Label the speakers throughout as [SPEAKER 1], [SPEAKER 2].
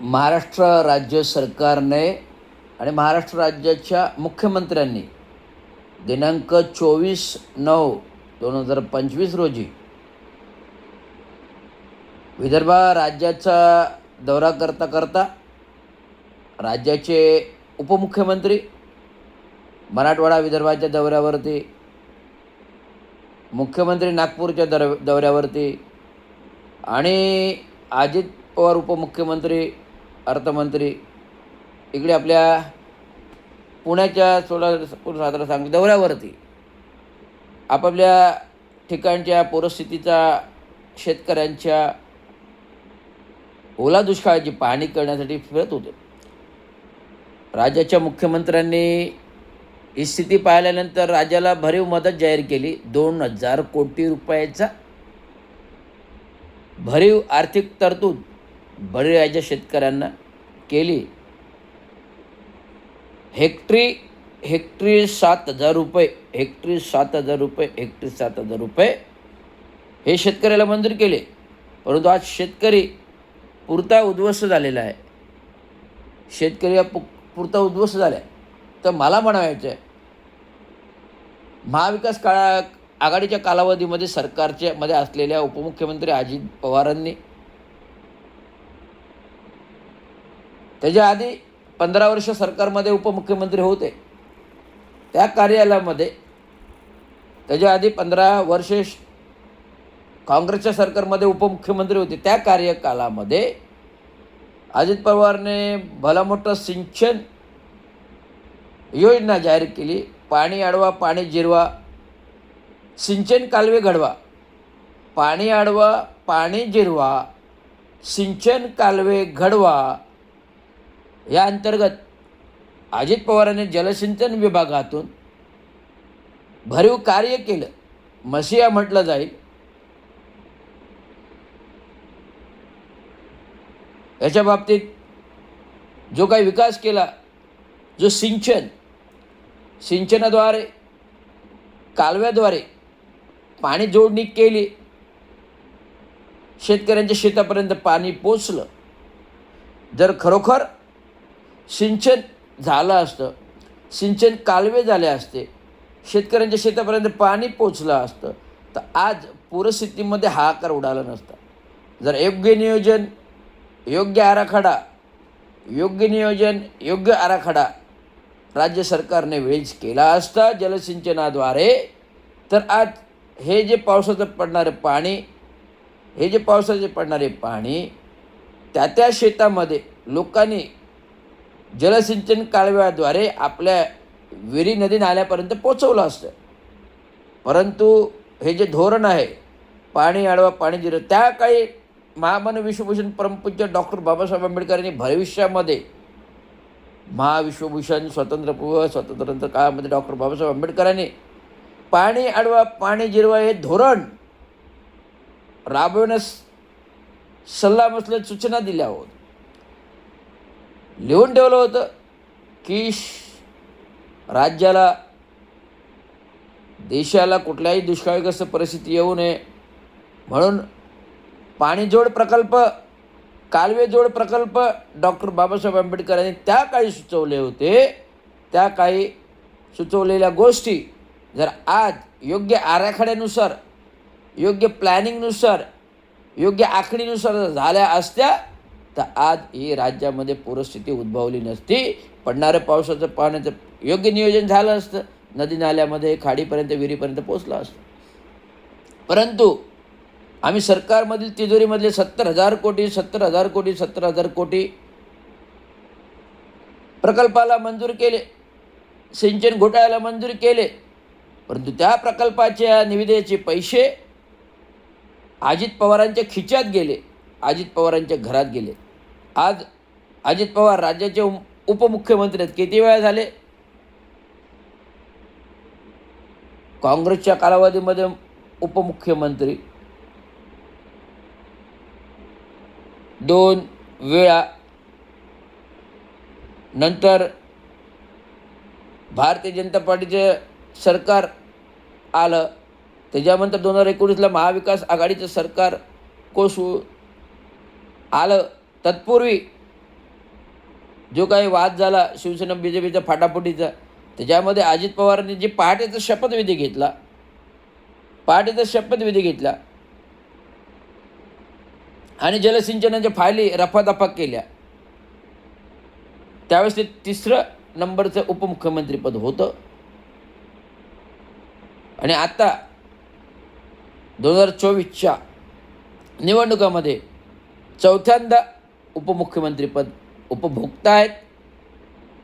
[SPEAKER 1] महाराष्ट्र राज्य सरकारने आणि महाराष्ट्र राज्याच्या मुख्यमंत्र्यांनी दिनांक 24/9/2025 रोजी विदर्भ राज्याचा दौरा करता करता राज्याचे उपमुख्यमंत्री मराठवाडा विदर्भाच्या दौऱ्यावरती, मुख्यमंत्री नागपूरच्या दौऱ्यावरती आणि अजित पवार उपमुख्यमंत्री, अर्थमंत्री इकडे आपल्या पुण्याच्या सोलापूर, सातारा, सांगली दौऱ्यावरती आपापल्या ठिकाणच्या परिस्थितीचा, शेतकऱ्यांच्या ओला दुष्काळाची पाहणी करण्यासाठी फिरत होते. राज्याच्या मुख्यमंत्र्यांनी ही स्थिती पाहिल्यानंतर राज्याला भरीव मदत जाहीर केली. 2,000 कोटी रुपयाचा भरीव आर्थिक तरतूद भरीव राज्य शेतकऱ्यांना केली. हेक्टरी 7,000 रुपये, हेक्टरी 7,000 रुपये, हेक्टरी 7,000 रुपये हे शेतकऱ्याला मंजूर केले. परंतु आज शेतकरी पुरता उद्ध्वस्त झालेला आहे. शेतकरी पुरता उद्ध्वस्त झाला आहे. तर मला म्हणायचं आहे, महाविकास आघाडीच्या कालावधीमध्ये सरकारच्या मध्ये असलेल्या उपमुख्यमंत्री अजित पवारांनी त्याच्या आधी 15 वर्ष सरकारमध्ये उपमुख्यमंत्री होते. त्या कार्यालयामध्ये त्याच्या आधी 15 वर्षे काँग्रेसच्या सरकारमध्ये उपमुख्यमंत्री होते. त्या कार्यकालामध्ये अजित पवारने भला मोठं सिंचन योजना जाहीर केली. पाणी अडवा, पाणी जिरवा, सिंचन कालवे घडवा. पाणी अडवा, पाणी जिरवा, सिंचन कालवे घडवा या अंतर्गत अजित पवारांनी जलसिंचन विभागातून भरीव कार्य केलं. मसिया म्हटलं जाईल. याच्या बाबतीत जो काही विकास केला, जो सिंचनाद्वारे, कालव्याद्वारे पाणी जोडणी केली, शेतकऱ्यांच्या शेतापर्यंत पाणी पोचलं. जर खरोखर सिंचन झालं असतं, सिंचन कालवे झाले असते, शेतकऱ्यांच्या शेतापर्यंत पाणी पोचलं असतं, तर आज पूरस्थितीमध्ये हाहाकार उडाला नसता. जर योग्य नियोजन, योग्य आराखडा राज्य सरकारने वेळीच केला असता जलसिंचनाद्वारे, तर आज हे जे पावसाचे पडणारे पाणी त्या शेतामध्ये लोकांनी जलसिंचन कालव्याद्वारे आपल्या विहिरी, नदी, नाल्यापर्यंत पोचवलं असतं. परंतु हे जे धोरण आहे, पाणी अडवा, पाणी जिरवा, त्या काळी महामानव विश्वभूषण परमपूज्य डॉक्टर बाबासाहेब आंबेडकरांनी भविष्यामध्ये महाविश्वभूषण स्वातंत्र्य काळामध्ये डॉक्टर बाबासाहेब आंबेडकरांनी पाणी अडवा, पाणी जिरवा हे धोरण राबवण्यास सल्लामसलत सूचना दिल्या होत्या. लिहून ठेवलं होतं की राज्याला, देशाला कुठल्याही दुष्काळग्रस्त परिस्थिती येऊ नये म्हणून पाणी जोड प्रकल्प, कालवे जोड प्रकल्प डॉक्टर बाबासाहेब आंबेडकरांनी त्या काळी सुचवले होते. त्या काळी सुचवलेल्या गोष्टी जर आज योग्य आराखड्यानुसार, योग्य प्लॅनिंगनुसार, योग्य आखणीनुसार झाल्या असत्या, तर आज ही राज्यामध्ये पूरस्थिती उद्भवली नसती. पडणाऱ्या पावसाचं पाण्याचं योग्य नियोजन झालं असतं, नदी नाल्यामध्ये, खाडीपर्यंत, विहिरीपर्यंत पोचलं असतं. परंतु आम्ही सरकारमधील तिजोरीमधले 70,000 कोटी प्रकल्पाला मंजूर केले, सिंचन घोटाळ्याला मंजूर केले. परंतु त्या प्रकल्पाच्या निविदेचे पैसे अजित पवारांच्या खिच्यात गेले, अजित पवारांच्या घरात गेले. आज अजित पवार राज्याचे उपमुख्यमंत्री आहेत. किती वेळा झाले? काँग्रेसच्या कालावधीमध्ये उपमुख्यमंत्री 2 वेळा, नंतर भारतीय जनता पार्टीचे सरकार आलं, त्याच्यानंतर 2019ला महाविकास आघाडीचं सरकार कोसळून आलं. तत्पूर्वी जो काही वाद झाला शिवसेना BJPचा फाटाफुटीचा, त्याच्यामध्ये अजित पवारांनी जे पहाटेचा शपथविधी घेतला आणि जलसिंचनाच्या फायली रफादफा केल्या, त्यावेळेस ते 3रं नंबरचं उपमुख्यमंत्रीपद होतं. आणि आता 2024च्या निवडणुकामध्ये 4थ्यांदा उपमुख्यमंत्रीपद उपभोगता आहेत.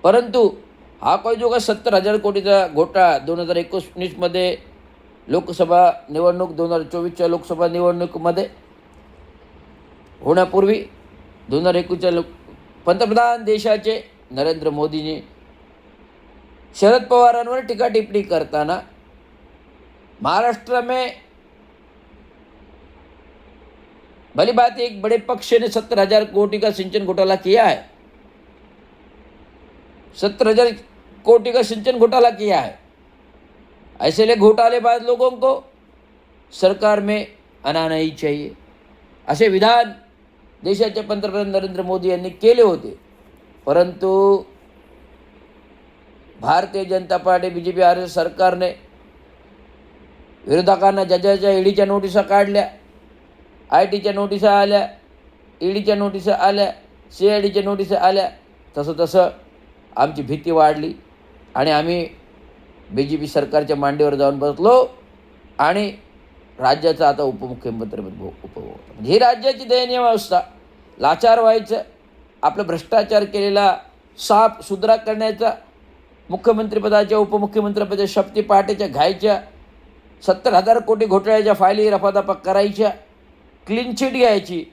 [SPEAKER 1] परंतु हा काही जो का 70,000 कोटीचा घोटाळा 2019मध्ये लोकसभा निवडणूक, 2024च्या लोकसभा निवडणुकीमध्ये होण्यापूर्वी 2021च्या पंतप्रधान देशाचे नरेंद्र मोदींनी शरद पवारांवर टीका टिप्पणी करताना महाराष्ट्र में भली बात एक बड़े पक्ष ने 70,000 कोटी का सिंचन घोटाला किया है, 70,000 कोटी का सिंचन घोटाला किया है. ऐसे ले घोटालेबाज लोगों को सरकार में आना नहीं चाहिए, असे विधान देशाचे पंतप्रधान नरेंद्र मोदी यांनी केले होते. परंतु Bharatiya Janata party BJP RS सरकारने विरोधकांना ज्याच्या ईडीच्या नोटिसा काढल्या, ITच्या नोटिसा आल्या, ईडीच्या नोटिसा आल्या, CIDच्या नोटिसा आल्या, तसं आमची भीती वाढली आणि आम्ही BJP सरकारच्या मांडीवर जाऊन बसलो आणि राज्याचा आता उपमुख्यमंत्रीपद उपभोगतो. म्हणजे ही राज्याची दयनीय अवस्था. लाचार व्हायचं, आपलं भ्रष्टाचार केलेला साप सुधरा करण्याचा, मुख्यमंत्रीपदाच्या उपमुख्यमंत्रीपदाच्या शपथी पहाटेच्या घ्यायच्या, 70,000 कोटी घोटाळ्याच्या फायली रफादफा करायच्या, क्लीन चिट घ्यायची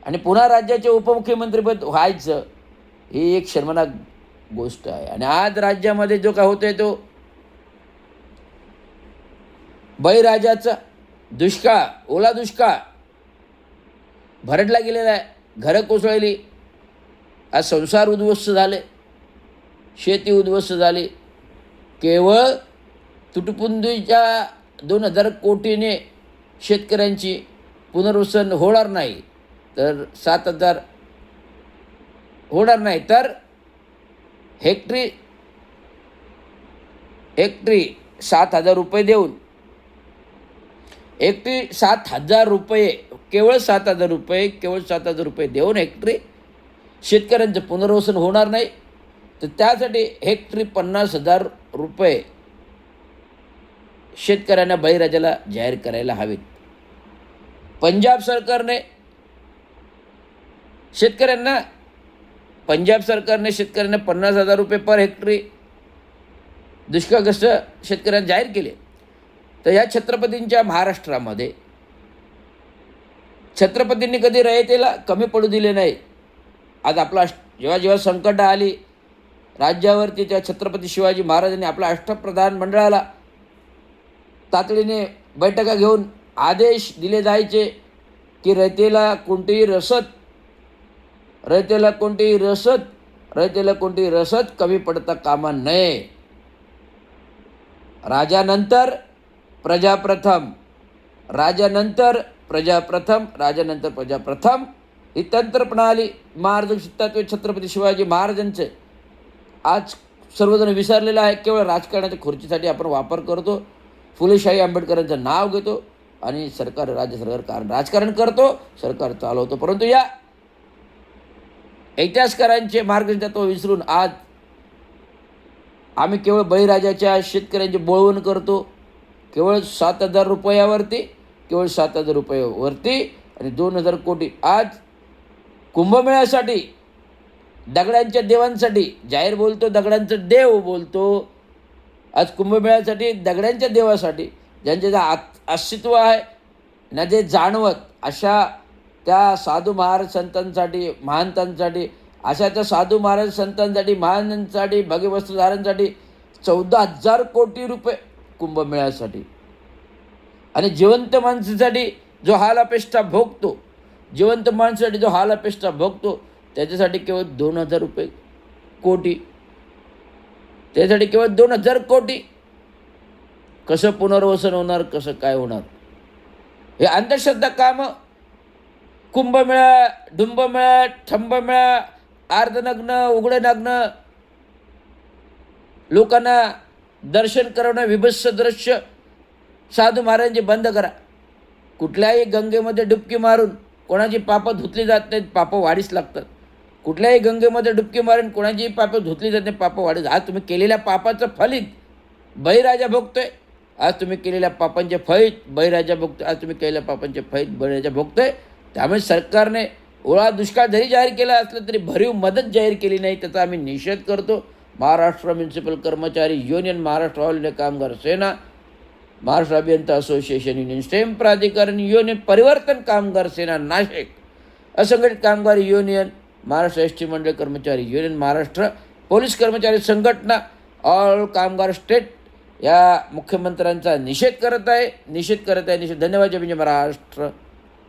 [SPEAKER 1] आणि पुन्हा राज्याचे उपमुख्यमंत्रीपद व्हायचं, ही एक शर्मनाक गोष्ट आहे. आणि आज राज्यामध्ये जो काय होतोय तो बळीराजाचा दुष्काळ, ओला दुष्काळ भरडला गेलेला आहे. घरं कोसळली, आज संसार उद्ध्वस्त झाले, शेती उद्ध्वस्त झाली. केवळ तुटपुंजीच्या 2,000 कोटीने शेतकऱ्यांची पुनर्वसन होणार नाही, तर 7,000 होणार नाही, तर हेक्टरी 7,000 रुपये देऊन, हेक्टरी 7,000 रुपये, केवळ 7,000 रुपये देऊन हेक्टरी शेतकऱ्यांचं पुनर्वसन होणार नाही. तर त्यासाठी हेक्टरी 50,000 रुपये शेतकऱ्यांना बळीराजाला जाहीर करायला हवेत. पंजाब सरकारने शेतकऱ्यांना 50,000 रुपये पर हेक्टरी दुष्काळग्रस्त शेतकऱ्यांना जाहीर केले. तर या छत्रपतींच्या महाराष्ट्रामध्ये छत्रपतींनी कधी रयतेला कमी पडू दिले नाही. आज आपला जेव्हा संकट आली राज्यावरती, त्या छत्रपती शिवाजी महाराजांनी आपल्या अष्टप्रधान मंडळाला तातडीने बैठका घेऊन आदेश दिले जायचे की रयतेला कोणतीही रसद कमी पडता कामा नये. राजानंतर प्रजा प्रथम ही तंत्रप्रणाली मार्गदर्शित छत्रपती शिवाजी महाराजांचे आज सर्वजण विसरलेलं आहे. केवळ राजकारणाच्या खुर्चीसाठी आपण वापर करतो, फुलेशाही आंबेडकरांचं नाव घेतो आणि राज्य सरकार राजकारण करतो, सरकार चालवतो. परंतु या इतिहासकारांचे मार्गदर्शनत्व विसरून आज आम्ही केवळ बळीराजाच्या शेतकऱ्यांचे बोळवण करतो. केवळ 7,000 रुपयावरती आणि 2,000 कोटी आज कुंभमेळ्यासाठी दगडांच्या देवांसाठी जाहीर बोलतो, दगडांचं देव बोलतो. आज कुंभमेळ्यासाठी दगडांच्या देवासाठी ज्यांचे अस्तित्व आहे ना जे जाणवत, अशा त्या साधू महाराज संतांसाठी, महंतांसाठी, अशा त्या साधू महाराज संतांसाठी, महाराजांसाठी, भगवस्तधारांसाठी 14,000 कोटी रुपये कुंभमेळ्यासाठी. आणि जिवंत माणसासाठी जो हालापेष्टा भोगतो त्याच्यासाठी केवळ 2,000 रुपये कोटी, त्यासाठी केवळ 2,000 कोटी. कसं पुनर्वसन होणार, कसं काय होणार? हे अंधश्रद्धा कामं, कुंभमेळा, डुंबमेळा, ठंबमेळा, अर्धनग्न उघडे नग्न लोकांना दर्शन करवणं विभत्स दृश्य साधू महाराजांचे बंद करा. कुठल्याही गंगेमध्ये डुबकी मारून कोणाची पापं धुतली जात नाहीत, पापं वाढीस लागतात. कुठल्याही गंगेमध्ये डुबकी मारून कोणाची पापं धुतली जात नाही, पापं वाढीस. आज तुम्ही केलेल्या पापाचं फलित बळीराजा भोगतोय. आज तुम्ही केलेल्या पापांचे फळीत बळीराजा भोगतोय. आज तुम्ही केलेल्या पापांचे फळीत बळीराजा भोगतोय. त्यामुळे सरकारने ओळा दुष्काळ जरी जाहीर केला असलं तरी भरीव मदत जाहीर केली नाही, त्याचा आम्ही निषेध करतो. महाराष्ट्र म्युनिसिपल कर्मचारी युनियन, महाराष्ट्र ऑल इंडिया कामगार सेना, महाराष्ट्र अभियंता असोसिएशन युनियन, स्टेम प्राधिकरण युनियन, परिवर्तन कामगार सेना नाशिक, असंघटित कामगार युनियन, महाराष्ट्र एस टी मंडळ कर्मचारी युनियन, महाराष्ट्र पोलीस कर्मचारी संघटना, ऑल कामगार स्टेट या मुख्यमंत्र्यांचा निषेध करत आहे. धन्यवाद. जय महाराष्ट्र.